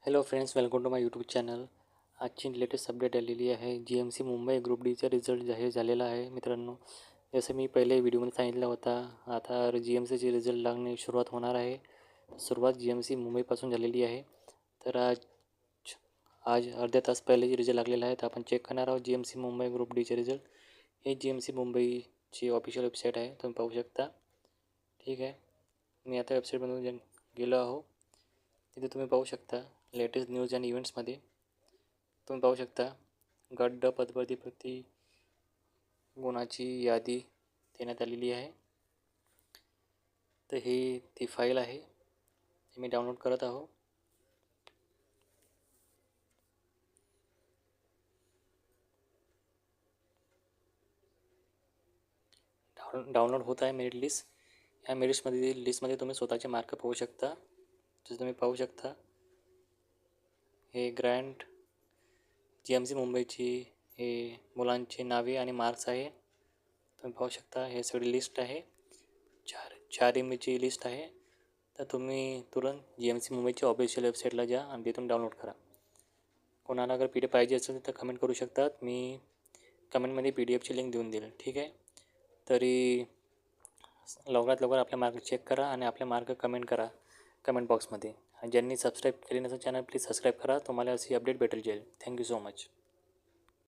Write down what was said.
Hello friends, welcome to my YouTube channel. आजची latest update आलेली आहे. GMC मुंबई ग्रुप डीचा रिझल्ट जाहीर झालेला आहे मित्रांनो. जसं मी पहिले व्हिडिओमध्ये सांगितला होता, आता GMCचे रिझल्ट लागणे सुरुवात होणार आहे. सुरुवात GMC मुंबईपासून झालेली आहे. तर आज आज अर्ध्या तास पहिले जे रिझल्ट लागलेला आहे तर आपण चेक करणार आहोत GMC मुंबई ग्रुप डीचे रिझल्ट. हे GMC मुंबईची ऑफिशियल वेबसाईट आहे, तुम्ही पाहू शकता. ठीक आहे, मी आता वेबसाईटमधून गेलो आहो. तिथे तुम्ही पाहू शकता लेटेस्ट न्यूज आणि इव्हेंट्समध्ये तुम्ही पाहू शकता गट ड पदपदी गुणाची यादी देण्यात आलेली आहे. तर ही ती फाईल आहे, ती मी डाउनलोड करत आहो. डाउनलोड होत आहे मेरिट लिस्ट. ह्या लिस्टमध्ये तुम्ही स्वतःचे मार्क पाहू शकता. जसं तुम्ही पाहू शकता हे ग्रँड GMC मुंबईची हे मुलांची नावे आणि मार्क्स आहे. तुम्ही पाहू शकता हे सगळी लिस्ट आहे. चार MBची लिस्ट आहे. तर तुम्ही तुरंत GMC मुंबईच्या ऑफिशियल वेबसाईटला जा आणि तिथून डाउनलोड करा. कोणाला अगर PDF पाहिजे असेल तर कमेंट करू शकतात, मी कमेंटमध्ये PDFची लिंक देऊन देईल. ठीक आहे, तरी लवकरात लवकर आपले मार्क चेक करा आणि आपले मार्क कमेंट करा कमेंट बॉक्समध्ये. ज्यांनी सबस्क्राईब केले नसेल चॅनल प्लीज सबस्क्राईब करा, तुम्हाला अशी अपडेट भेटेल जाईल. Thank you so much.